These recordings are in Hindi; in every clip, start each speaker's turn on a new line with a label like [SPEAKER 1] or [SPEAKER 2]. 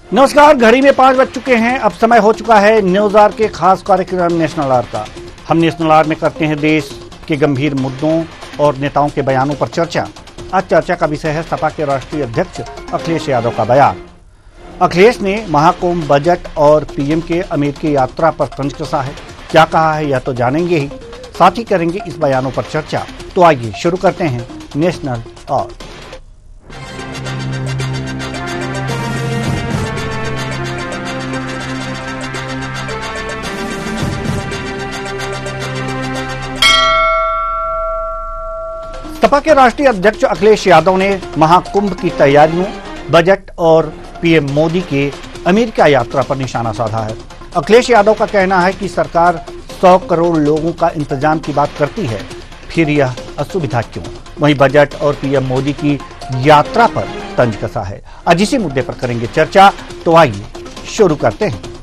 [SPEAKER 1] नमस्कार, घड़ी में 5 बज चुके हैं। अब समय हो चुका है न्यूज आवर के खास कार्यक्रम नेशनल आवर का। हम नेशनल आवर में करते हैं देश के गंभीर मुद्दों और नेताओं के बयानों पर चर्चा। आज चर्चा का विषय है सपा के राष्ट्रीय अध्यक्ष अखिलेश यादव का बयान। अखिलेश ने महाकुंभ, बजट और पीएम के अमेरिकी यात्रा पर तंज कसा है। क्या कहा है यह तो जानेंगे ही, साथ ही करेंगे इस बयानों पर चर्चा। तो आइए शुरू करते हैं नेशनल आवर। सपा के राष्ट्रीय अध्यक्ष अखिलेश यादव ने महाकुंभ की तैयारियों, बजट और पीएम मोदी के अमेरिका यात्रा पर निशाना साधा है। अखिलेश यादव का कहना है कि सरकार 100 करोड़ लोगों का इंतजाम की बात करती है, फिर यह असुविधा क्यों। वहीं बजट और पीएम मोदी की यात्रा पर तंज कसा है। आज इसी मुद्दे पर करेंगे चर्चा। तो आइए शुरू करते हैं।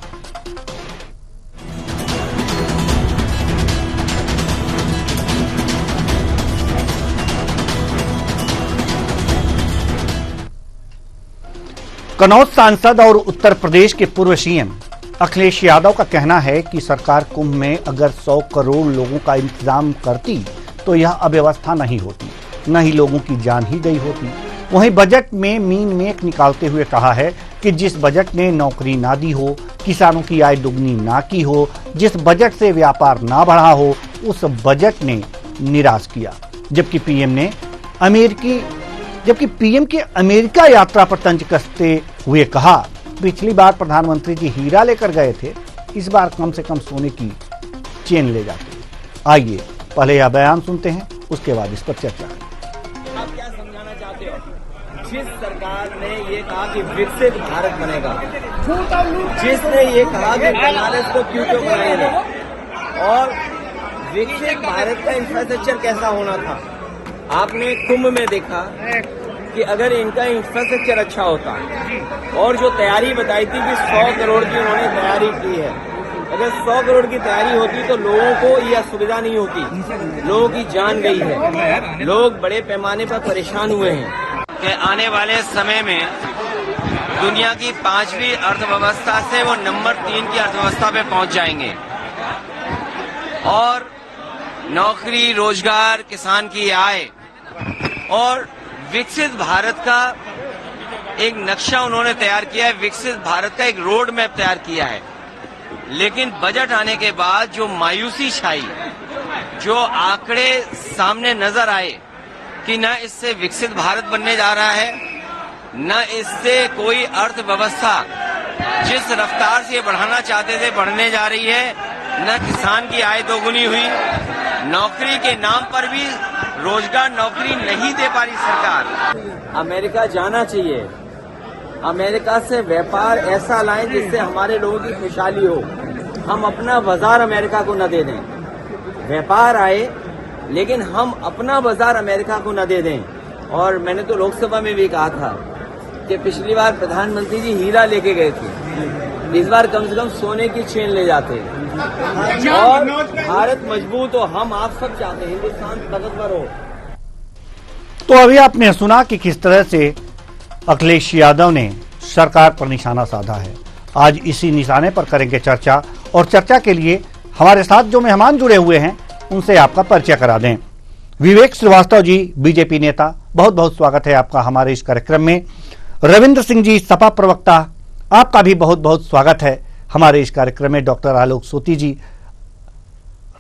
[SPEAKER 1] कन्नौज सांसद और उत्तर प्रदेश के पूर्व सीएम अखिलेश यादव का कहना है कि सरकार कुंभ में अगर 100 करोड़ लोगों का इंतजाम करती तो यह अव्यवस्था नहीं होती, न ही लोगों की जान ही गई होती। वहीं बजट में मीन मेख निकालते हुए कहा है कि जिस बजट ने नौकरी ना दी हो, किसानों की आय दुगनी ना की हो, जिस बजट से व्यापार ना बढ़ा हो, उस बजट ने निराश किया। जबकि पीएम के अमेरिका यात्रा पर तंज कसते हुए कहा, पिछली बार प्रधानमंत्री जी हीरा लेकर गए थे, इस बार कम से कम सोने की चेन ले जाते। आइए पहले यह बयान सुनते हैं, उसके बाद इस पर चर्चा करें।
[SPEAKER 2] आप क्या समझाना चाहते हो? जिस सरकार ने ये कहा कि विकसित भारत बनेगा, जिसने ये कहा कि बनारस को क्यों बनाएंगे, और विकसित भारत का इंफ्रास्ट्रक्चर कैसा होना था, आपने कुंभ में देखा कि अगर इनका इंफ्रास्ट्रक्चर अच्छा होता, और जो तैयारी बताई थी कि 100 करोड़ की उन्होंने तैयारी की है, अगर 100 करोड़ की तैयारी होती तो लोगों को यह असुविधा नहीं होती। लोगों की जान गई है, लोग बड़े पैमाने पर परेशान हुए हैं कि आने वाले समय में दुनिया की 5वीं अर्थव्यवस्था से वो नंबर 3 की अर्थव्यवस्था पे पहुंच जाएंगे, और नौकरी, रोजगार, किसान की आय और विकसित भारत का एक नक्शा उन्होंने तैयार किया है, विकसित भारत का एक रोड मैप तैयार किया है। लेकिन बजट आने के बाद जो मायूसी छाई, जो आंकड़े सामने नजर आए कि न इससे विकसित भारत बनने जा रहा है, न इससे कोई अर्थव्यवस्था जिस रफ्तार से बढ़ाना चाहते थे बढ़ने जा रही है, न किसान की आय दोगुनी हुई, नौकरी के नाम पर भी रोजगार नौकरी नहीं दे पा रही सरकार। अमेरिका जाना चाहिए, अमेरिका से व्यापार ऐसा लाएं जिससे हमारे लोगों की खुशहाली हो। हम अपना बाजार अमेरिका को न दे दें, व्यापार आए लेकिन हम अपना बाजार अमेरिका को न दे दें। और मैंने तो लोकसभा में भी कहा था कि पिछली बार प्रधानमंत्री जी हीरा लेके गए थे, इस बार कम से कम सोने की चेन ले जाते, और भारत मजबूत हो। हम आप सब चाहते हैं हिंदुस्तान ताकतवर हो।
[SPEAKER 1] तो अभी आपने सुना कि किस तरह से अखिलेश यादव ने सरकार पर निशाना साधा है। आज इसी निशाने पर करेंगे चर्चा, और चर्चा के लिए हमारे साथ जो मेहमान जुड़े हुए हैं उनसे आपका परिचय करा दें। विवेक श्रीवास्तव जी, बीजेपी नेता, बहुत बहुत स्वागत है आपका हमारे इस कार्यक्रम में। रविंद्र सिंह जी, सपा प्रवक्ता, आपका भी बहुत बहुत स्वागत है हमारे इस कार्यक्रम में। डॉक्टर आलोक सोती जी,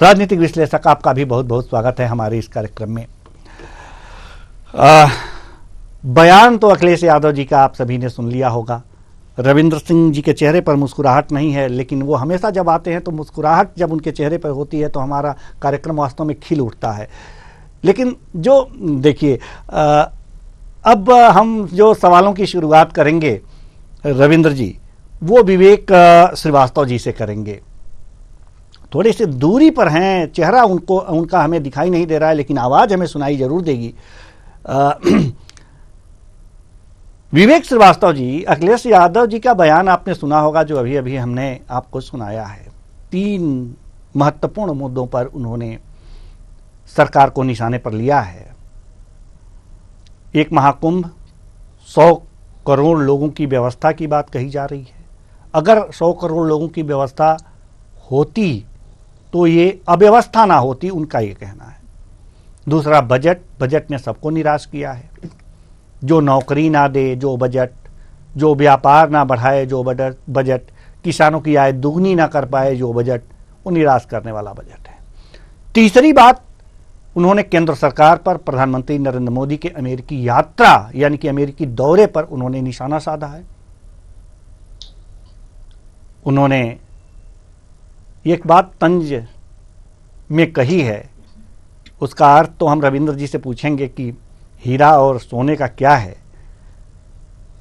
[SPEAKER 1] राजनीतिक विश्लेषक, आपका भी बहुत बहुत स्वागत है हमारे इस कार्यक्रम में। बयान तो अखिलेश यादव जी का आप सभी ने सुन लिया होगा। रविंद्र सिंह जी के चेहरे पर मुस्कुराहट नहीं है, लेकिन वो हमेशा जब आते हैं तो मुस्कुराहट जब उनके चेहरे पर होती है तो हमारा कार्यक्रम वास्तव में खिल उठता है। लेकिन जो देखिए, अब हम जो सवालों की शुरुआत करेंगे रविंद्र जी, वो विवेक श्रीवास्तव जी से करेंगे। थोड़ी सी दूरी पर हैं, चेहरा उनका हमें दिखाई नहीं दे रहा है, लेकिन आवाज हमें सुनाई जरूर देगी। विवेक श्रीवास्तव जी, अखिलेश यादव जी का बयान आपने सुना होगा जो अभी अभी हमने आपको सुनाया है। 3 महत्वपूर्ण मुद्दों पर उन्होंने सरकार को निशाने पर लिया है। एक महाकुंभ, 100 करोड़ लोगों की व्यवस्था की बात कही जा रही है। अगर 100 करोड़ लोगों की व्यवस्था होती तो ये अव्यवस्था ना होती, उनका ये कहना है। दूसरा, बजट ने सबको निराश किया है। जो नौकरी ना दे जो बजट, जो व्यापार ना बढ़ाए जो बजट, किसानों की आय दुगनी ना कर पाए जो बजट, वो निराश करने वाला बजट है। तीसरी बात, उन्होंने केंद्र सरकार पर प्रधानमंत्री नरेंद्र मोदी के अमेरिकी यात्रा यानी कि अमेरिकी दौरे पर उन्होंने निशाना साधा है। उन्होंने एक बात तंज में कही है, उसका अर्थ तो हम रविंद्र जी से पूछेंगे कि हीरा और सोने का क्या है।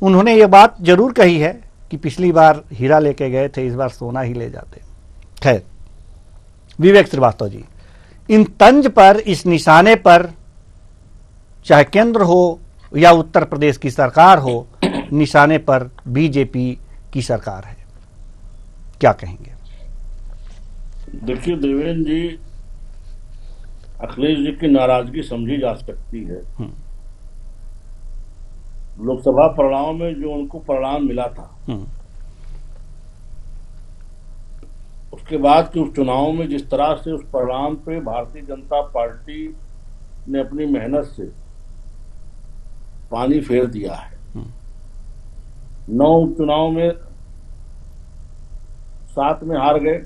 [SPEAKER 1] उन्होंने ये बात जरूर कही है कि पिछली बार हीरा लेके गए थे, इस बार सोना ही ले जाते। खैर, विवेक श्रीवास्तव जी, इन तंज पर, इस निशाने पर, चाहे केंद्र हो या उत्तर प्रदेश की सरकार हो, निशाने पर बीजेपी की सरकार है, क्या कहेंगे?
[SPEAKER 3] देखिए देवेंद्र जी, अखिलेश जी की नाराजगी समझी जा सकती है। लोकसभा परिणाम में जो उनको परिणाम मिला था, उसके बाद के उस चुनाव में जिस तरह से उस परिणाम पे भारतीय जनता पार्टी ने अपनी मेहनत से पानी फेर दिया है। 9 उपचुनाव में 7 में हार गए,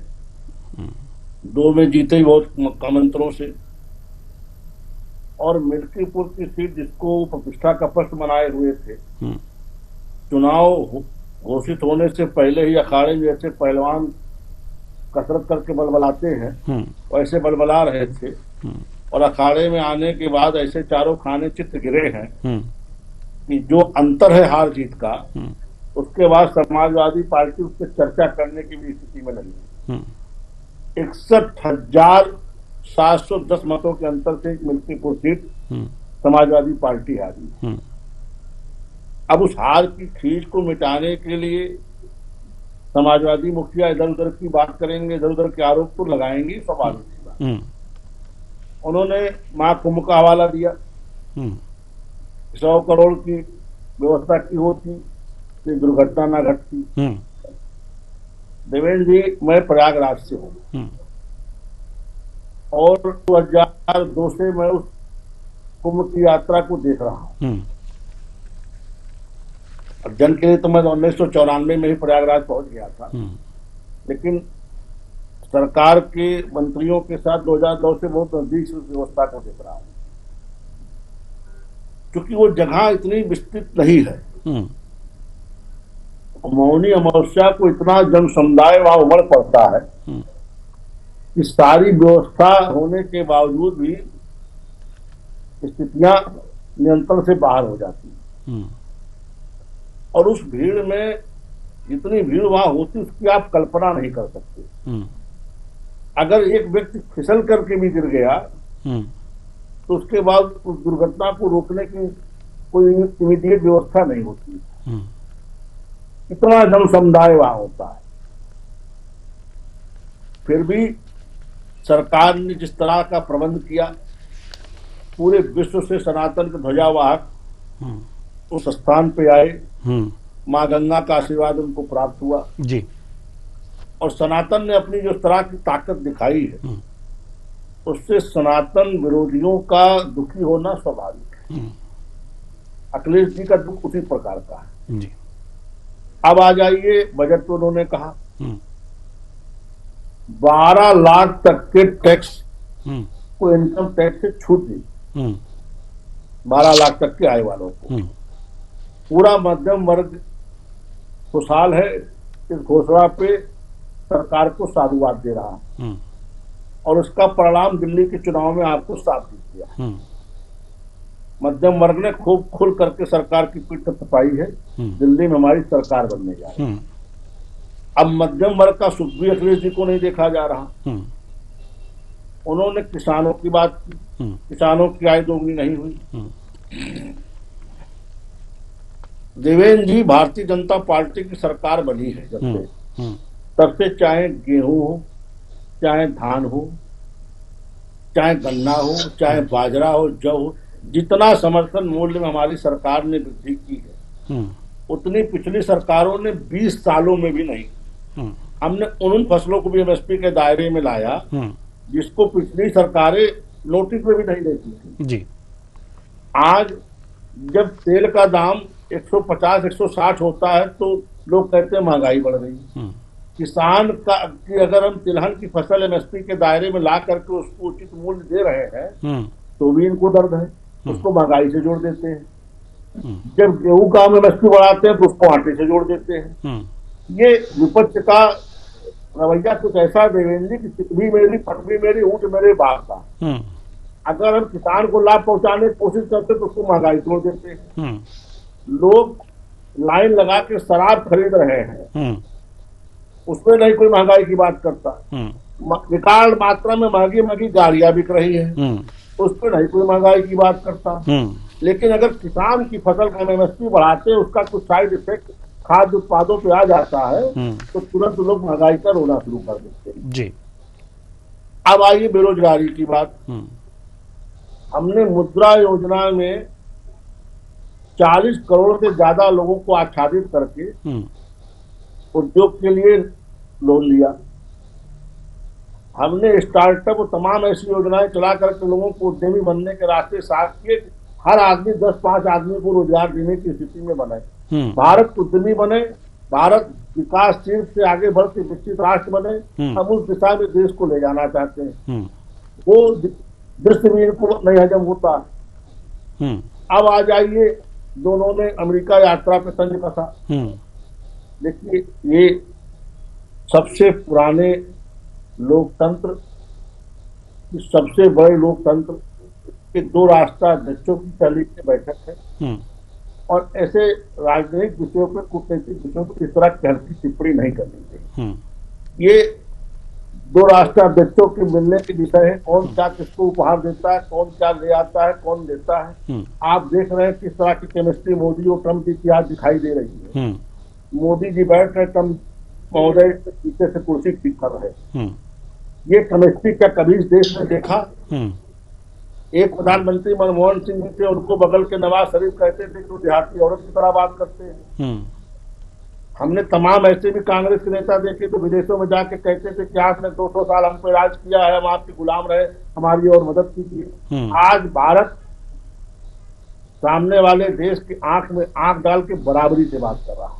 [SPEAKER 3] 2 में जीते ही बहुत कम अंतरों से, और मिल्कीपुर की सीट जिसको प्रतिष्ठा का प्रश्न बनाए हुए थे, चुनाव घोषित होने से पहले ही अखाड़े में जैसे पहलवान कसरत करके बलबलाते हैं वैसे बलबला रहे थे, और अखाड़े में आने के बाद ऐसे चारों खाने चित्त गिरे हैं कि जो अंतर है हार जीत का, उसके बाद समाजवादी पार्टी उस पर चर्चा करने की भी स्थिति में नहीं है। 61,710 मतों के अंतर से एक मिल्कीपुर सीट समाजवादी पार्टी हारी। अब उस हार की खींच को मिटाने के लिए समाजवादी मुखिया इधर उधर की बात करेंगे, इधर उधर के आरोप तो लगाएंगे, स्वाभाविक। उन्होंने मां कुंभ का हवाला दिया। 100 करोड़ की व्यवस्था की होती तो दुर्घटना ना घटती। देवेंद्र जी, मैं प्रयागराज से हूं और 2002 से मैं उस कुंभ की यात्रा को देख रहा हूं। और जन के लिए तो मैं 1994 में ही प्रयागराज पहुंच गया था, लेकिन सरकार के मंत्रियों के साथ 2002 से बहुत नजदीक से उस व्यवस्था को देख रहा हूं। क्योंकि वो जगह इतनी विस्तृत नहीं है, मौनी अमावस्या को इतना जन समुदाय वहां उमड़ पड़ता है कि सारी व्यवस्था होने के बावजूद भी स्थितियां नियंत्रण से बाहर हो जाती हैं। और उस भीड़ में जितनी भीड़ वहां होती उसकी आप कल्पना नहीं कर सकते। अगर एक व्यक्ति फिसल करके भी गिर गया तो उसके बाद उस दुर्घटना को रोकने की कोई इमीडिएट व्यवस्था नहीं होती। इतना जन समुदाय वहां होता है। फिर भी सरकार ने जिस तरह का प्रबंध किया, पूरे विश्व से सनातन के ध्वजावाहक उस स्थान पे आए, मां गंगा का आशीर्वाद उनको प्राप्त हुआ
[SPEAKER 1] जी। और
[SPEAKER 3] सनातन ने अपनी जो तरह की ताकत दिखाई है, उससे सनातन विरोधियों का दुखी होना स्वाभाविक है। अखिलेश जी का दुख उसी प्रकार का है
[SPEAKER 1] जी।
[SPEAKER 3] अब आ जाइए, बजट तो उन्होंने कहा 12 लाख तक के टैक्स को इनकम टैक्स से छूट दी। 12 लाख तक के आय वालों को पूरा मध्यम वर्ग खुशहाल है। इस घोषणा पे सरकार को साधुवाद दे रहा है और उसका परिणाम दिल्ली के चुनाव में आपको साफ दिख गया। मध्यम वर्ग ने खूब खुल करके सरकार की पीठ थपथपाई है। दिल्ली में हमारी सरकार बनने जा रही है। अब मध्यम वर्ग का सुख भी अखिलेश जी को नहीं देखा जा रहा। उन्होंने किसानों की बात की, किसानों की आय दोगुनी नहीं हुई। देवेंद्र जी, भारतीय जनता पार्टी की सरकार बनी है जब से, तब से चाहे गेहूं हो, चाहे धान हो, चाहे गन्ना हो, चाहे बाजरा हो, जौ हो, जितना समर्थन मूल्य में हमारी सरकार ने वृद्धि की है, उतनी पिछली सरकारों ने 20 सालों में भी नहीं। हमने उन फसलों को भी एमएसपी के दायरे में लाया जिसको पिछली सरकारें नोटिस में भी नहीं देती थी
[SPEAKER 1] जी। आज जब तेल का दाम 150-160 होता है तो लोग कहते हैं महंगाई बढ़ रही है। किसान का कि अगर हम तिलहन की फसल एमएसपी के दायरे में ला करके उसको उचित मूल्य दे रहे हैं तो भी इनको दर्द है, उसको महंगाई से जोड़ देते हैं। जब गेहूं का हम एमएसपी बढ़ाते हैं तो उसको आटे से जोड़ देते हैं। ये विपक्ष का रवैया कुछ ऐसा देवेंद्र की चिकनी मेरी पटवी मेरी ऊँट मेरे बाप का। अगर हम किसान को लाभ पहुंचाने की कोशिश करते तो उसको महंगाई तोड़ देते हैं। लोग लाइन लगा के शराब खरीद रहे हैं, उसमें नहीं कोई महंगाई की बात करता। रिकॉर्ड मात्रा में महंगी महंगी गाड़ियां बिक रही हैं, उस पर नहीं कोई महंगाई की बात करता। लेकिन अगर किसान की फसल का एमएसपी बढ़ाते हैं, उसका कुछ साइड इफेक्ट खाद्य उत्पादों पे आ जाता है तो तुरंत लोग महंगाई का रोना शुरू कर देते हैं जी। अब आइए बेरोजगारी की बात। हमने मुद्रा योजना में 40 करोड़ से ज्यादा लोगों को आच्छादित करके उद्योग के लिए लोन लिया। हमने स्टार्टअप और तमाम ऐसी योजनाएं चला करके लोगों को उद्यमी बनने के रास्ते साफ किए। हर आदमी 10-5 आदमी को रोजगार देने की स्थिति में बने, भारत उद्यमी बने, भारत विकासशील से आगे बढ़ के विकसित राष्ट्र बने। हम उस दिशा में देश को ले जाना चाहते हैं। वो दृश्य भी इनको नहीं हजम होता। अब आ जाइए, दोनों ने अमेरिका यात्रा पे तंज कसा। देखिए, ये सबसे पुराने लोकतंत्र, सबसे बड़े लोकतंत्र के 2 राष्ट्राध्यक्षों की पहली बैठक है और ऐसे राजनीतिक विषयों पर, कूटनीतिक विषयों पर इस तरह की हल्की टिप्पणी नहीं करनी चाहिए। ये 2 राष्ट्राध्यक्षों के मिलने के विषय है, कौन क्या किसको उपहार देता है, कौन क्या ले आता है, कौन देता है। आप देख रहे हैं किस तरह की केमिस्ट्री मोदी और ट्रंप की आज दिखाई दे रही है। मोदी जी बैठ रहे, ट्रंप महोदय पीछे से कुर्सी ठीक कर रहे। ये केमिस्ट्री क्या कभी इस देश में देखा? एक प्रधानमंत्री मनमोहन सिंह जी थे, उनको बगल के नवाज शरीफ कहते थे तो देहाती औरत की तरह बात करते हैं। हमने तमाम ऐसे भी कांग्रेस के नेता देखे तो विदेशों में जाके कहते थे कि आपने 200 साल हम पे राज किया है, हम आपके गुलाम रहे, हमारी और मदद कीजिए। आज भारत सामने वाले देश की आंख में आंख डाल के बराबरी से बात कर रहा है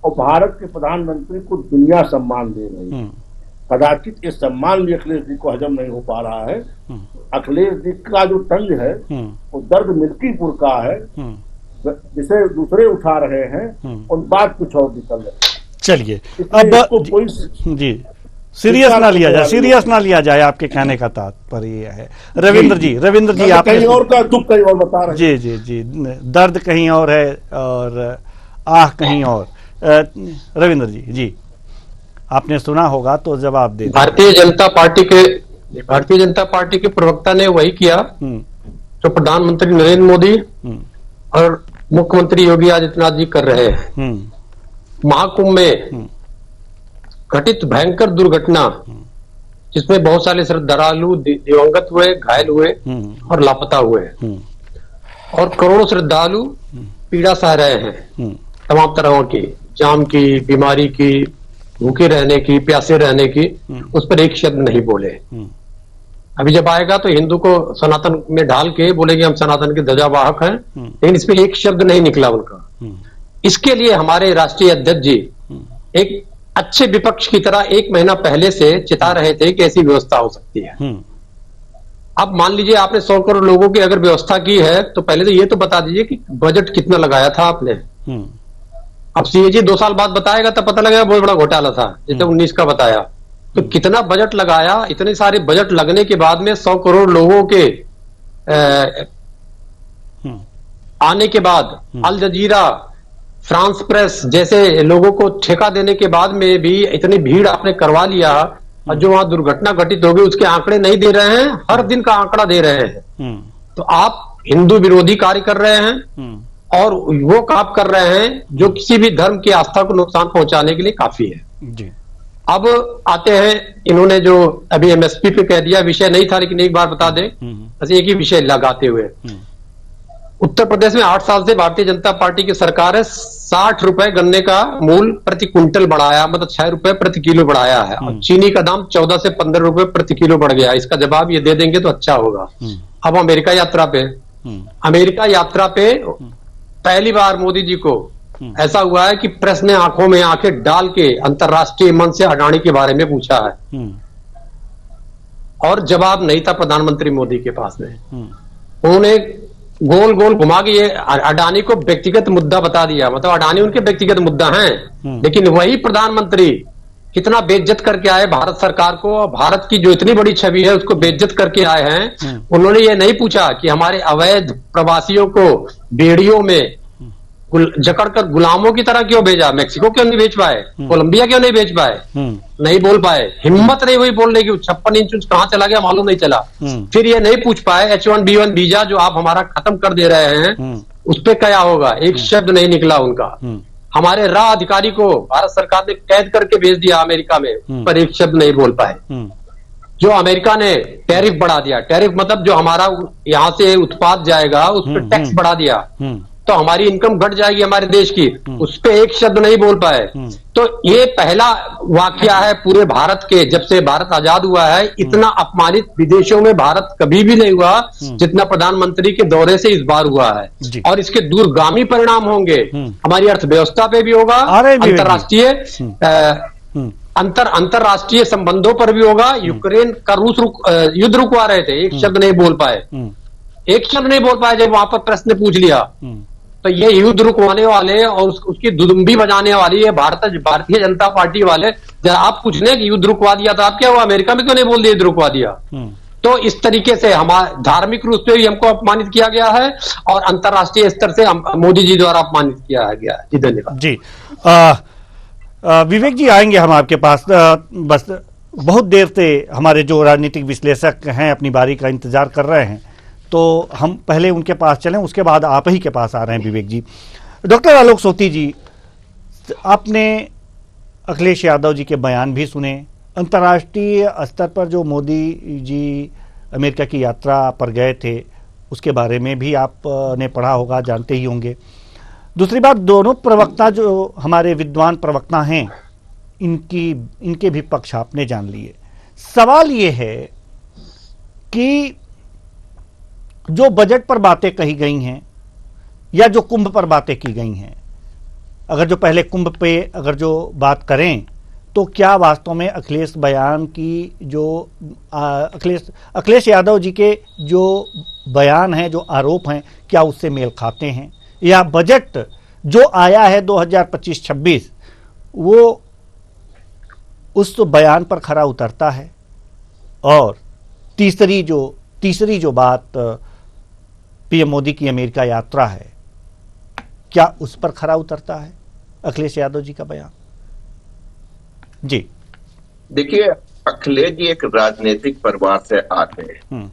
[SPEAKER 1] और भारत के प्रधानमंत्री को दुनिया सम्मान दे रही है। कदाचित इस सम्मान भी अखिलेश जी को हजम नहीं हो पा रहा है। अखिलेश जी का जो तंज है वो दर्द मिल्कीपुर का है, जिसे दूसरे उठा रहे हैं और बात कुछ और निकल रही है। चलिए, अब जी सीरियस ना लिया जाए, सीरियस ना लिया जाए, आपके कहने का तात्पर्य ये है। रविंद्र जी आप
[SPEAKER 3] कहीं और का दुख कहीं और बता रहे हैं।
[SPEAKER 1] जी, दर्द कहीं और है और आह कहीं और। रविंद्र जी आपने सुना होगा तो जवाब दे।
[SPEAKER 4] भारतीय जनता पार्टी के प्रवक्ता ने वही किया जो प्रधानमंत्री नरेंद्र मोदी और मुख्यमंत्री योगी आदित्यनाथ जी कर रहे हैं। महाकुंभ में घटित भयंकर दुर्घटना जिसमें बहुत सारे श्रद्धालु दिवंगत हुए, घायल हुए और लापता हुए और करोड़ों श्रद्धालु पीड़ा सह रहे हैं, तमाम तरह की, जाम की, बीमारी की, भूखे रहने की, प्यासे रहने की, उस पर एक शब्द नहीं बोले। अभी जब आएगा तो हिंदू को सनातन में ढाल के बोलेंगे हम सनातन के ध्वजावाहक हैं, लेकिन इसमें एक शब्द नहीं निकला उनका। इसके लिए हमारे राष्ट्रीय अध्यक्ष जी एक अच्छे विपक्ष की तरह 1 महीना पहले से चिता रहे थे कि ऐसी व्यवस्था हो सकती है। अब मान लीजिए आपने 100 करोड़ लोगों की अगर व्यवस्था की है तो पहले तो ये तो बता दीजिए कि बजट कितना लगाया था आपने। अब सीएजी 2 साल बाद बताएगा तब पता लगेगा बहुत बड़ा घोटाला था, जैसे 19 का बताया। तो कितना बजट लगाया? इतने सारे बजट लगने के बाद में 100 करोड़ लोगों के आने के बाद अल जजीरा, फ्रांस प्रेस जैसे लोगों को ठेका देने के बाद में भी इतनी भीड़ आपने करवा लिया और जो वहां दुर्घटना घटित हो गई उसके आंकड़े नहीं दे रहे हैं, हर दिन का आंकड़ा दे रहे हैं। तो आप हिंदू विरोधी कार्य कर रहे हैं और वो काम कर रहे हैं जो किसी भी धर्म की आस्था को नुकसान पहुंचाने के लिए काफी है जी। अब आते हैं, इन्होंने जो अभी एमएसपी पे कह दिया, विषय नहीं था लेकिन एक बार बता दें, बस एक ही विषय लगाते हुए उत्तर प्रदेश में 8 साल से भारतीय जनता पार्टी की सरकार है। 60 रुपए गन्ने का मूल प्रति क्विंटल बढ़ाया, मतलब 6 रुपए प्रति किलो बढ़ाया है। और चीनी का दाम 14 से 15 रुपए प्रति किलो बढ़ गया। इसका जवाब ये दे देंगे तो अच्छा होगा। अब अमेरिका यात्रा पे पहली बार मोदी जी को ऐसा हुआ है कि प्रेस ने आंखों में आंखें डाल के अंतर्राष्ट्रीय मंच से अडानी के बारे में पूछा है और जवाब नहीं था प्रधानमंत्री मोदी के पास में। उन्होंने गोल गोल घुमा के ये अडानी को व्यक्तिगत मुद्दा बता दिया, मतलब अडानी उनके व्यक्तिगत मुद्दा हैं, लेकिन वही प्रधानमंत्री कितना बेइज्जत करके आए भारत सरकार को, और भारत की जो इतनी बड़ी छवि है उसको बेइज्जत करके आए हैं। उन्होंने ये नहीं पूछा कि हमारे अवैध प्रवासियों को बेड़ियों में जकड़कर गुलामों की तरह क्यों भेजा, मैक्सिको क्यों नहीं भेज पाए, कोलंबिया क्यों नहीं भेज पाए, नहीं बोल पाए, हिम्मत नहीं हुई बोलने की। 56 इंच कहां चला गया मालूम नहीं चला। फिर ये नहीं पूछ पाए H1B1 वीजा जो आप हमारा खत्म कर दे रहे हैं उस पे क्या होगा, एक शब्द नहीं निकला उनका। हमारे राह अधिकारी को भारत सरकार ने कैद करके भेज दिया अमेरिका में, पर एक शब्द नहीं बोल पाए। जो अमेरिका ने टैरिफ बढ़ा दिया, टैरिफ मतलब जो हमारा यहाँ से उत्पाद जाएगा उस पर टैक्स बढ़ा दिया तो हमारी इनकम घट जाएगी हमारे देश की, उस पे एक शब्द नहीं बोल पाए। तो ये पहला वाकया है पूरे भारत के, जब से भारत आजाद हुआ है इतना अपमानित विदेशों में भारत कभी भी नहीं हुआ जितना प्रधानमंत्री के दौरे से इस बार हुआ है। और इसके दूरगामी परिणाम होंगे, हमारी अर्थव्यवस्था पे भी होगा, अंतरराष्ट्रीय संबंधों पर भी होगा। यूक्रेन का रूस युद्ध रुकवा रहे थे, एक शब्द नहीं बोल पाए, एक शब्द नहीं बोल पाए। जब वहां पर प्रेस ने पूछ लिया तो ये युद्ध रुकवाने वाले और उसकी दुदुम्बी बजाने वाली है भारतीय जनता पार्टी वाले। जरा आप पूछ लें कि युद्ध रुकवा दिया था आप, क्या हुआ अमेरिका में क्यों नहीं बोल दिया युद्ध रुकवा दिया। तो इस तरीके से हमारे धार्मिक रूप से भी हमको अपमानित किया गया है और अंतर्राष्ट्रीय स्तर से मोदी जी द्वारा अपमानित किया गया है। जी धन्यवाद।
[SPEAKER 1] जी विवेक जी आएंगे हम आपके पास, बस बहुत देर से हमारे जो राजनीतिक विश्लेषक हैं अपनी बारी का इंतजार कर रहे हैं, तो हम पहले उनके पास चलें, उसके बाद आप ही के पास आ रहे हैं विवेक जी। डॉक्टर आलोक सोती जी, आपने अखिलेश यादव जी के बयान भी सुने, अंतर्राष्ट्रीय स्तर पर जो मोदी जी अमेरिका की यात्रा पर गए थे उसके बारे में भी आपने पढ़ा होगा, जानते ही होंगे। दूसरी बात, दोनों प्रवक्ता जो हमारे विद्वान प्रवक्ता हैं इनके भी पक्ष आपने जान लिए। सवाल ये है कि जो बजट पर बातें कही गई हैं या जो कुंभ पर बातें की गई हैं, अगर जो पहले कुंभ पे अगर जो बात करें तो क्या वास्तव में अखिलेश बयान की जो अखिलेश यादव जी के जो बयान हैं, जो आरोप हैं, क्या उससे मेल खाते हैं, या बजट जो आया है 2025-26 वो उस बयान पर खरा उतरता है। और तीसरी जो बात पीएम मोदी की अमेरिका यात्रा है, क्या उस पर खरा उतरता है अखिलेश यादव जी का बयान? जी
[SPEAKER 5] देखिए, अखिलेश जी एक राजनीतिक परिवार से आते हैं,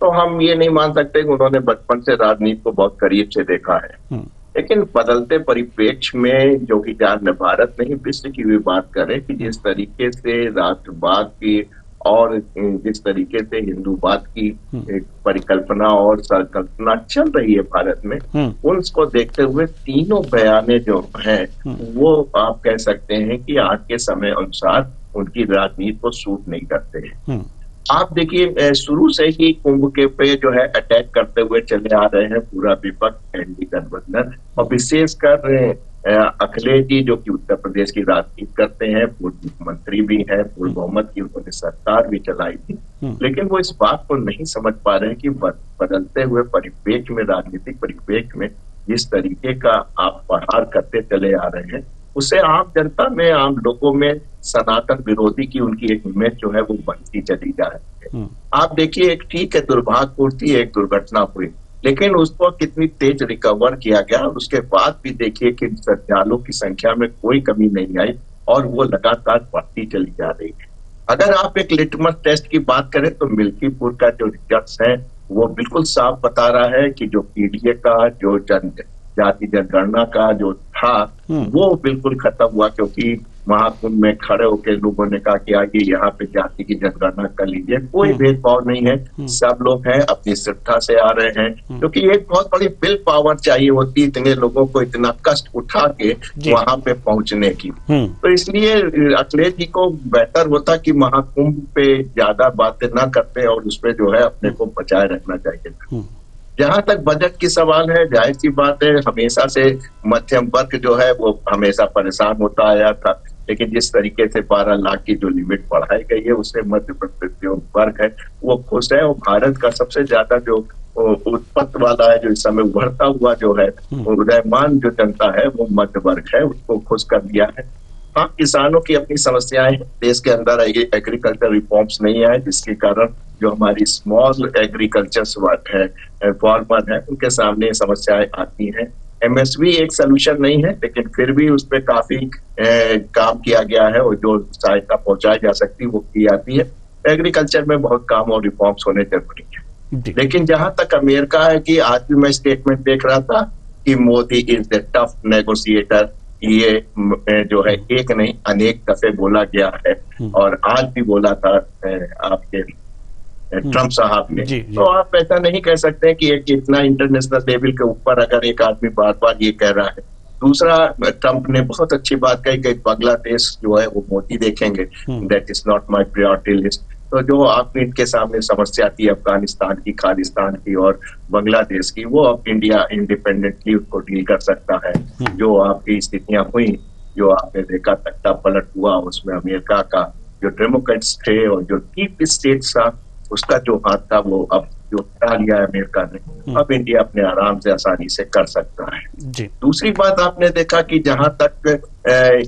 [SPEAKER 5] तो हम ये नहीं मान सकते कि उन्होंने बचपन से राजनीति को बहुत करीब से देखा है। लेकिन बदलते परिप्रेक्ष्य में जो कि चाहे भारत नहीं विश्व की भी बात करें कि जिस तरीके से राष्ट्रवाद की और जिस तरीके से हिंदूवाद की एक परिकल्पना और संकल्पना चल रही है भारत में, उनको देखते हुए तीनों बयाने जो हैं वो आप कह सकते हैं कि आज के समय अनुसार उनकी राजनीति को सूट नहीं करते हैं। आप देखिए, शुरू से ही कुंभ के पे जो है अटैक करते हुए चले आ रहे हैं पूरा विपक्ष, एनडीए गठबंधन, और विशेषकर अखिलेश जी जो कि उत्तर प्रदेश की राजनीति करते हैं, पूर्व मुख्यमंत्री भी है, पूर्ण बहुमत की उन्होंने सरकार भी चलाई थी, लेकिन वो इस बात को नहीं समझ पा रहे हैं कि बदलते हुए परिप्रेक्ष्य में, राजनीतिक परिप्रेक्ष्य में जिस तरीके का आप प्रहार करते चले आ रहे हैं उससे आम जनता में, आम लोगों में सनातन विरोधी की उनकी एक इमेज जो है वो बनती चली जा रही है। आप देखिए, एक ठीक है दुर्भाग्यपूर्ति एक दुर्घटना हुई, लेकिन उसको कितनी तेज रिकवर किया गया, और उसके बाद भी देखिए कि श्रद्धालुओं की संख्या में कोई कमी नहीं आई और वो लगातार बढ़ती चली जा रही है। अगर आप एक लिटमस टेस्ट की बात करें तो मिल्कीपुर का जो रिजल्ट है वो बिल्कुल साफ बता रहा है कि जो पीडीए का जो जाति जनगणना का जो था वो बिल्कुल खत्म हुआ, क्योंकि महाकुंभ में खड़े होकर लोगों ने कहा कि आइए यहाँ पे जाति की जनगणना कर लीजिए। कोई भेदभाव नहीं है, सब लोग हैं, अपनी श्रद्धा से आ रहे हैं, क्योंकि एक बहुत बड़ी विल पावर चाहिए होती है इतने लोगों को इतना कष्ट उठा के वहां पे पहुंचने की। तो इसलिए अखिलेश जी को बेहतर होता कि महाकुंभ पे ज्यादा बातें ना करते और उसपे जो है अपने को बचाए रखना चाहिए। जहां तक बजट की सवाल है, जाहिर सी बात है, हमेशा से मध्यम वर्ग जो है वो हमेशा परेशान होता आया था, लेकिन जिस तरीके से 12 लाख की जो लिमिट बढ़ाई गई है उससे मध्य जो वर्ग है वो खुश है। और भारत का सबसे ज्यादा जो उत्पत्ति वाला है, जो इस समय उभरता हुआ जो है उदयमान जो जनता है वो मध्य वर्ग है, उसको खुश कर दिया है। हाँ, किसानों की अपनी समस्याएं, देश के अंदर एग्रीकल्चर रिफॉर्म्स नहीं आए, जिसके कारण जो हमारी स्मॉल एग्रीकल्चर है, फार्मर है, उनके सामने समस्याएं आती हैं। एमएसपी एक सोल्यूशन नहीं है, लेकिन फिर भी उस पर काफी काम किया गया है और जो सहायता पहुंचाई जा सकती है वो की जाती है। एग्रीकल्चर में बहुत काम और रिफॉर्म्स होने जरूरी है। लेकिन जहां तक अमेरिका है कि आज भी मैं स्टेटमेंट देख रहा था कि Modi is the tough negotiator, ये जो है एक नहीं अनेक दफे बोला गया है और आज भी बोला था आपके ट्रम्प साहब ने। तो आप ऐसा नहीं कह सकते कि एक इतना इंटरनेशनल लेवल के ऊपर अगर एक आदमी बार बार ये कह रहा है। दूसरा, ट्रम्प ने बहुत अच्छी बात कही कि बांग्लादेश जो है वो मोदी देखेंगे, that is not my priority list. तो जो आपने इनके सामने समस्या थी अफगानिस्तान की, खालिस्तान की और बांग्लादेश की, वो अब इंडिया इंडिपेंडेंटली उसको डील कर सकता है। जो आपकी स्थितियां हुई, जो आपने देखा तख्ता पलट हुआ, उसमें अमेरिका का जो डेमोक्रेट्स थे और जो डीप स्टेट था उसका जो हाथ था वो अब जो हटा लिया है अमेरिका ने, अब इंडिया अपने आराम से आसानी से कर सकता है। दूसरी बात आपने देखा कि जहां तक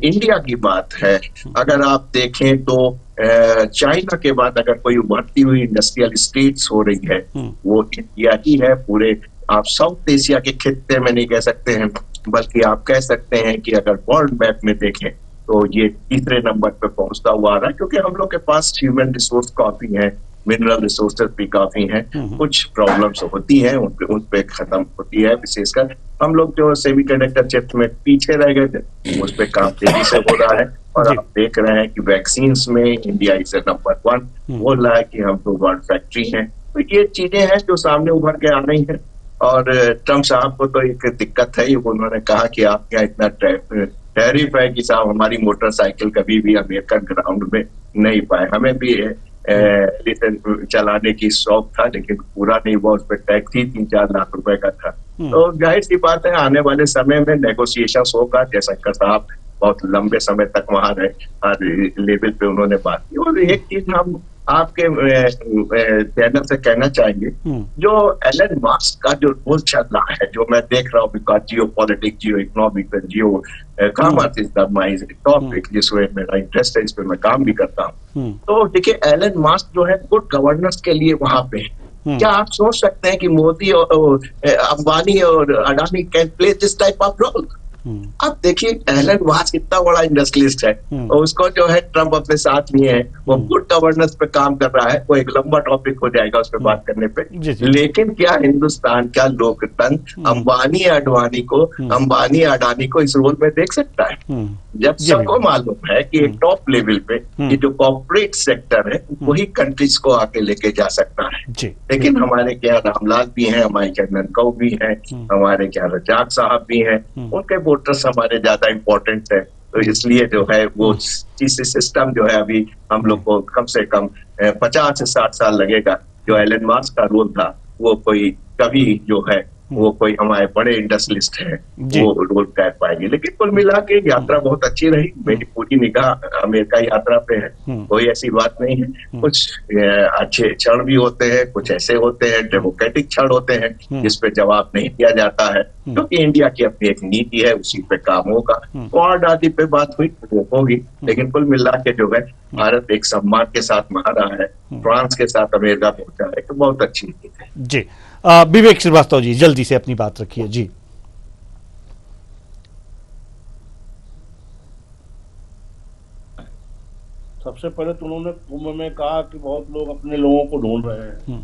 [SPEAKER 5] इंडिया की बात है, अगर आप देखें तो चाइना के बाद अगर कोई उभरती हुई इंडस्ट्रियल स्टेट्स हो रही है वो इंडिया ही है। पूरे आप साउथ एशिया के खित्ते में नहीं कह सकते हैं, बल्कि आप कह सकते हैं कि अगर वर्ल्ड मैप में देखें तो ये तीसरे नंबर पे पहुंचता हुआ आ रहा है, क्योंकि हम लोग के पास ह्यूमन रिसोर्स काफी है, मिनरल रिसोर्सेज भी काफी हैं। कुछ प्रॉब्लम्स होती हैं, उन पे खत्म होती है। विशेषकर हम लोग जो सेमीकंडक्टर चिप्स में पीछे रह गए थे, उस पे काम तेजी से हो रहा है और आप देख रहे हैं कि वैक्सीन्स में इंडिया इज नंबर 1 बोल रहा है कि हम तो वर्ल्ड फैक्ट्री हैं। तो ये चीजें हैं जो सामने उभर के आ रही हैं। और ट्रम्प साहब को तो एक दिक्कत है, उन्होंने कहा कि आप क्या इतना टैरिफ है कि साहब हमारी मोटरसाइकिल कभी भी अमेरिकन ग्राउंड में नहीं पाए। हमें भी चलाने की शौक था, लेकिन पूरा नहीं हुआ, उस पर टैक्स ही 3-4 लाख रुपए का था। तो जाहिर सी बात है आने वाले समय में नेगोशिएशन होगा। जयशंकर साहब बहुत लंबे समय तक वहां रहे, लेवल पे उन्होंने बात की। और एक चीज हम आपके चैनल से कहना चाहेंगे, जो एलन मस्क का जो रोल चल रहा है, जो मैं देख रहा हूँ, because Jio politics, Jio economic, Jio commerce is my topic, जिसमें मेरा इंटरेस्ट है, इस पे मैं काम भी करता हूँ। तो देखिए, एलन मस्क जो है गुड गवर्नेंस के लिए वहां पे है। क्या आप सोच सकते हैं कि मोदी और अंबानी और Adani can play this type of role? अब देखिए, एलन मस्क कितना बड़ा इंडस्ट्रियलिस्ट है और उसको जो है ट्रम्प अपने साथ लिए है, वो गुड गवर्नेंस पे काम कर रहा है। वो एक लंबा टॉपिक हो जाएगा उस पर बात करने पे। लेकिन क्या हिंदुस्तान का लोकतंत्र अंबानी अडानी को इस रोल में देख सकता है? जब सबको मालूम है कि एक टॉप लेवल पे ये जो कॉर्पोरेट सेक्टर है वही कंट्रीज को आके लेके जा सकता है। लेकिन हमारे क्या रामलाल भी हैं, हमारे क्या ननकौ भी हैं, हमारे क्या रजाक साहब भी हैं, उनके वोटर्स हमारे ज्यादा इम्पोर्टेंट है। तो इसलिए जो है वो सिस्टम जो है अभी हम लोग को कम से कम 50 से 60 साल लगेगा। जो एलन मस्क का रोल था वो कोई कभी जो है वो कोई हमारे बड़े इंडस्ट्रियलिस्ट हैं वो रोल कर पाएंगे। लेकिन कुल मिला के यात्रा बहुत अच्छी रही। मेरी पूरी निगाह अमेरिका यात्रा पे है, कोई ऐसी बात नहीं है। कुछ अच्छे क्षण भी होते हैं, कुछ ऐसे होते हैं डेमोक्रेटिक क्षण होते हैं जिस पे जवाब नहीं दिया जाता है, क्योंकि इंडिया की अपनी एक नीति है, उसी पे काम होगा। और आदि पे बात हुई वो होगी, लेकिन कुल मिला के जो है भारत एक सम्मान के साथ महा रहा है, फ्रांस के साथ अमेरिका पहुंचा है, तो बहुत अच्छी नीति है।
[SPEAKER 1] जी विवेक श्रीवास्तव जी, जल्दी से अपनी बात रखिए जी।
[SPEAKER 3] सबसे पहले तो उन्होंने कुंभ में कहा कि बहुत लोग अपने लोगों को ढूंढ रहे हैं,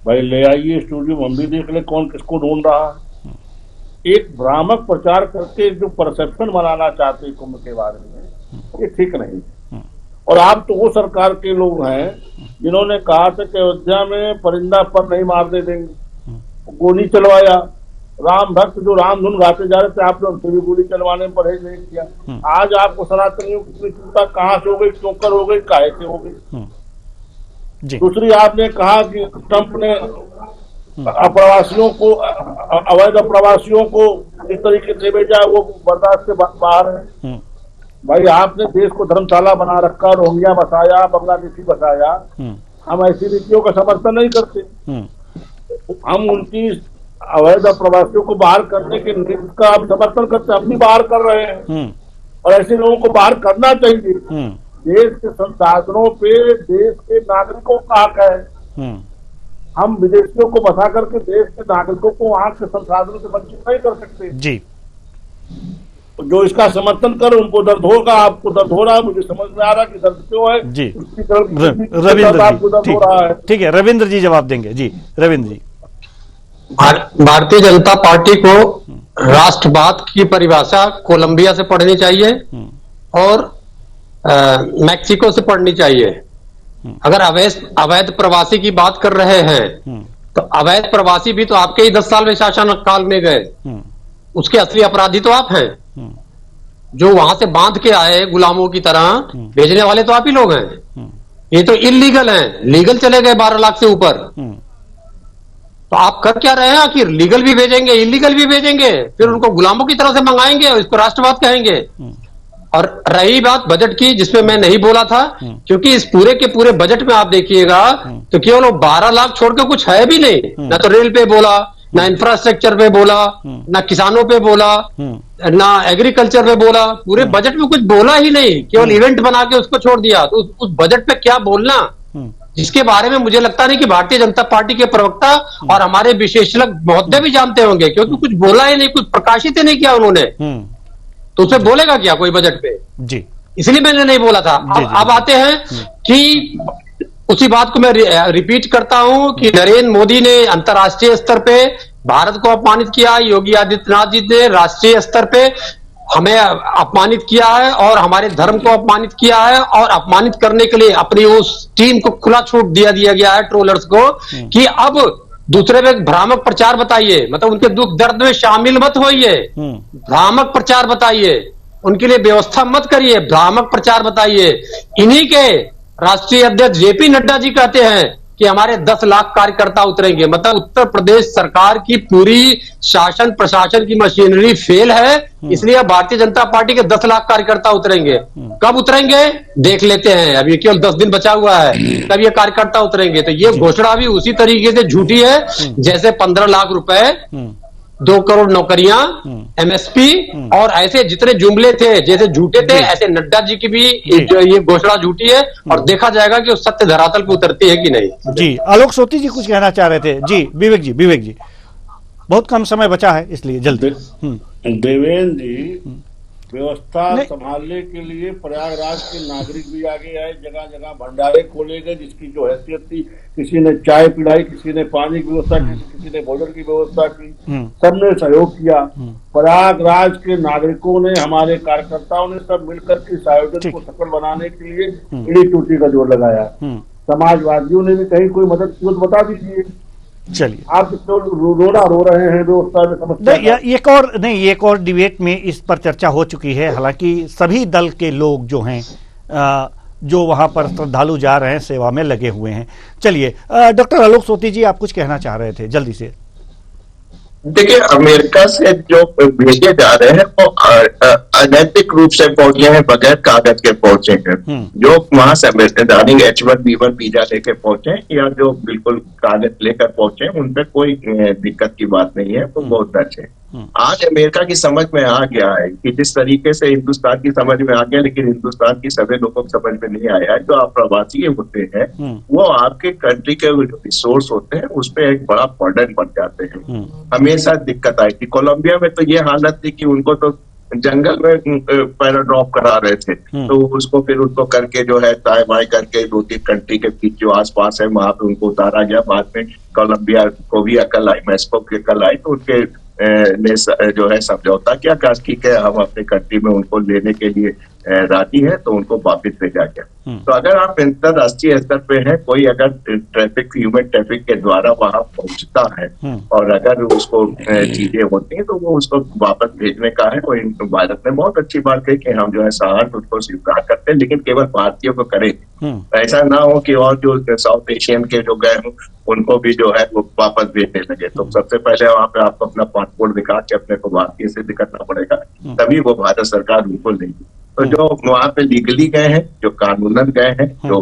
[SPEAKER 3] भाई ले आइए स्टूडियो, हम भी देख ले कौन किसको ढूंढ रहा है। एक भ्रामक प्रचार करके जो परसेप्शन बनाना चाहते हैं कुंभ के बारे में, ये ठीक नहीं है। और आप तो वो सरकार के लोग हैं जिन्होंने कहा था कि अयोध्या में परिंदा पर नहीं मारने देंगे, गोली चलवाया। राम भक्त जो राम धुन गाते जा रहे थे, आपने उनसे भी गोली चलवाने में परहेज नहीं किया। आज आपको सनातनियों की चिंता कहाँ से हो गई, क्यों कर हो गई, काहे से हो गई। दूसरी, आपने कहा कि ट्रंप ने अप्रवासियों को, अवैध अप्रवासियों को इस तरीके से भेजा, वो बर्दाश्त से बाहर है। भाई, आपने देश को धर्मशाला बना रखा, रोहिंग्या बसाया, बांग्लादेशी बसाया। हम ऐसी नीतियों का समर्थन नहीं करते। हम उनकी अवैध प्रवासियों को बाहर करने के नीति का आप समर्थन करते, हम भी बाहर कर रहे हैं और ऐसे लोगों को बाहर करना चाहिए। देश के संसाधनों पे देश के नागरिकों का हक है। हम विदेशियों को बसा करके देश के नागरिकों को वहां के संसाधनों से वंचित नहीं कर सकते जी। जो इसका समर्थन कर, उनको दर्द होगा, आपको दर्द हो रहा है, मुझे समझ में आ रहा है कि दर्द क्यों है जी।
[SPEAKER 1] रविंद्र जी, ठीक है, रविंद्र जी जवाब देंगे जी। रविंद्र जी,
[SPEAKER 4] भारतीय जनता पार्टी को राष्ट्रवाद की परिभाषा कोलंबिया से पढ़नी चाहिए और मैक्सिको से पढ़नी चाहिए। अगर अवैध प्रवासी की बात कर रहे हैं तो अवैध प्रवासी भी तो आपके ही 10 साल में शासन काल में गए, उसके असली अपराधी तो आप हैं। जो वहां से बांध के आए गुलामों की तरह, भेजने वाले तो आप ही लोग हैं। ये तो इलीगल हैं, लीगल चले गए 12 लाख से ऊपर। तो आप कर क्या रहे हैं आखिर? लीगल भी भेजेंगे, इलीगल भी भेजेंगे, फिर उनको गुलामों की तरह से मंगाएंगे और इसको राष्ट्रवाद कहेंगे। और रही बात बजट की, जिसमें मैं नहीं बोला था, क्योंकि इस पूरे के पूरे बजट में आप देखिएगा तो केवल 12 लाख छोड़ के कुछ है भी नहीं। ना तो रेल पे बोला, ना इंफ्रास्ट्रक्चर पे बोला, ना किसानों पे बोला, ना एग्रीकल्चर पे बोला। पूरे बजट में कुछ बोला ही नहीं, केवल इवेंट बना के उसको छोड़ दिया। तो उस बजट पे क्या बोलना, जिसके बारे में मुझे लगता नहीं कि भारतीय जनता पार्टी के प्रवक्ता और हमारे विशेषज्ञ महोदय भी जानते होंगे, क्योंकि कुछ बोला ही नहीं, कुछ प्रकाशित ही नहीं किया उन्होंने। तो उसे बोलेगा क्या कोई बजट पे जी, इसलिए मैंने नहीं बोला था। अब आते हैं कि उसी बात को मैं रिपीट करता हूं कि नरेंद्र मोदी ने अंतर्राष्ट्रीय स्तर पे भारत को अपमानित किया, योगी आदित्यनाथ जी ने राष्ट्रीय स्तर पे हमें अपमानित किया है और हमारे धर्म को अपमानित किया है। और अपमानित करने के लिए अपनी उस टीम को खुला छूट दिया गया है, ट्रोलर्स को, कि अब दूसरे पे भ्रामक प्रचार बताइए, मतलब उनके दुख दर्द में शामिल मत होइए, भ्रामक प्रचार बताइए, उनके लिए व्यवस्था मत करिए, भ्रामक प्रचार बताइए। इन्हीं के राष्ट्रीय अध्यक्ष जेपी नड्डा जी कहते हैं कि हमारे 10 लाख कार्यकर्ता उतरेंगे। मतलब उत्तर प्रदेश सरकार की पूरी शासन प्रशासन की मशीनरी फेल है, इसलिए अब भारतीय जनता पार्टी के 10 लाख कार्यकर्ता उतरेंगे। कब उतरेंगे देख लेते हैं, अभी केवल 10 दिन बचा हुआ है, तब ये कार्यकर्ता उतरेंगे। तो ये घोषणा भी उसी तरीके से झूठी है जैसे 15 लाख रुपए, 2 करोड़ नौकरियां, एमएसपी और ऐसे जितने जुमले थे जैसे झूठे थे, ऐसे नड्डा जी की भी ये घोषणा झूठी है। और देखा जाएगा कि उस सत्य धरातल पर उतरती है कि नहीं।
[SPEAKER 1] जी, आलोक सोती जी कुछ कहना चाह रहे थे जी। विवेक जी, बहुत कम समय बचा है इसलिए जल्दी।
[SPEAKER 3] देवेंद्र जी, व्यवस्था संभालने के लिए प्रयागराज के नागरिक भी आगे आए, जगह जगह भंडारे खोले गए, जिसकी जो हैसियत थी, किसी ने चाय पिलाई, किसी ने पानी की व्यवस्था की, किसी ने भोजन की व्यवस्था की, सबने सहयोग किया। प्रयागराज के नागरिकों ने, हमारे कार्यकर्ताओं ने सब मिलकर के इस आयोजन को सफल बनाने के लिए इड़ी टूटी का जोर लगाया। समाजवादियों ने भी कहीं कोई मदद की तो बता दीजिए।
[SPEAKER 1] चलिए,
[SPEAKER 3] आप तो रोना रो रहे हैं व्यवस्था में समस्या।
[SPEAKER 1] एक और डिबेट में इस पर चर्चा हो चुकी है। हालांकि सभी दल के लोग जो हैं, जो वहां पर श्रद्धालु जा रहे हैं, सेवा में लगे हुए हैं। चलिए, डॉक्टर आलोक सोती जी, आप कुछ कहना चाह रहे थे जल्दी से।
[SPEAKER 5] देखिए, अमेरिका से जो भेजे जा रहे हैं वो अनैतिक रूप से पहुंचे हैं, बगैर कागज के पहुंचे हैं। जो वहां से रनिंग H1B1 वीजा लेके पहुंचे या जो बिल्कुल कागज लेकर पहुंचे, उन पर कोई दिक्कत की बात नहीं है, वो बहुत अच्छे है। आज अमेरिका की समझ में आ गया है कि जिस तरीके से हिंदुस्तान की समझ में आ गया, लेकिन हिंदुस्तान की सभी लोगों को समझ में नहीं आया है। जो आप प्रवासी होते हैं वो आपके कंट्री के रिसोर्स होते हैं, उस पर एक बड़ा बर्डन बन जाते हैं। हमेशा दिक्कत आई थी। कोलंबिया में तो ये हालत थी कि उनको तो जंगल में पैराड्रॉप करा रहे थे, तो उसको फिर उनको करके जो है ताय बाय करके 2-3 कंट्री के बीच जो आसपास है वहां पे उनको उतारा गया। बाद में कोलंबिया को भी अकल आई, मैक्सिको की अकल आई, तो उनके ने जो है समझौता किया, ठीक है हम अपने कंट्री में उनको लेने के लिए राजी है तो उनको वापस भेजा गया। तो अगर आप अंतरराष्ट्रीय स्तर पे है, कोई अगर ह्यूमन ट्रैफिक के द्वारा वहां पहुंचता है और अगर उसको चीजें होती हैं तो वो उसको वापस भेजने का है। और भारत ने बहुत अच्छी बात कही कि हम जो है सहानुभूति उसको स्वीकार करते हैं, लेकिन केवल भारतीयों को करें, ऐसा ना हो कि और जो साउथ एशियन के जो गए हों उनको भी जो है वो वापस भेजने लगे। तो सबसे पहले वहां पे आपको अपना पासपोर्ट दिखा के अपने को भारतीय सिद्ध करना पड़ेगा, तभी वो भारत सरकार उनको लेगी। तो जो वहां पे लीगली गए हैं, जो कानूनन गए हैं, जो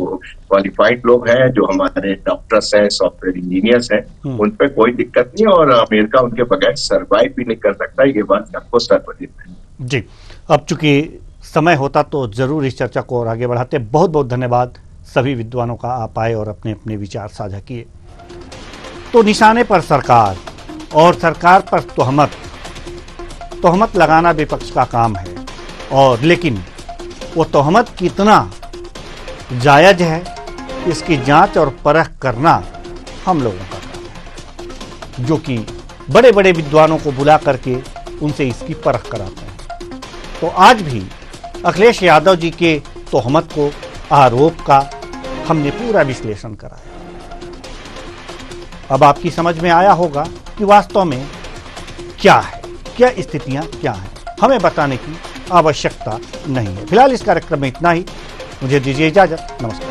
[SPEAKER 5] क्वालिफाइड लोग हैं, जो हमारे डॉक्टर्स हैं, सॉफ्टवेयर इंजीनियर्स हैं, उन पे कोई दिक्कत नहीं है और अमेरिका उनके बगैर सर्वाइव भी नहीं कर सकता। ये बात आपको सर्वजित है।
[SPEAKER 1] जी, अब चूंकि समय होता तो जरूर इस चर्चा को और आगे बढ़ाते। बहुत बहुत धन्यवाद सभी विद्वानों का, आप आए और अपने अपने विचार साझा किए। तो निशाने पर सरकार और सरकार पर तोहमत लगाना विपक्ष का काम है, और लेकिन वो तोहमत कितना जायज है इसकी जांच और परख करना हम लोगों का काम है, जो कि बड़े बड़े विद्वानों को बुला करके उनसे इसकी परख कराते हैं। तो आज भी अखिलेश यादव जी के तोहमत को, आरोप का हमने पूरा विश्लेषण कराया। अब आपकी समझ में आया होगा कि वास्तव में क्या है, क्या स्थितियां क्या हैं। हमें बताने की आवश्यकता नहीं है। फिलहाल इस कार्यक्रम में इतना ही। मुझे दीजिए इजाजत। नमस्कार।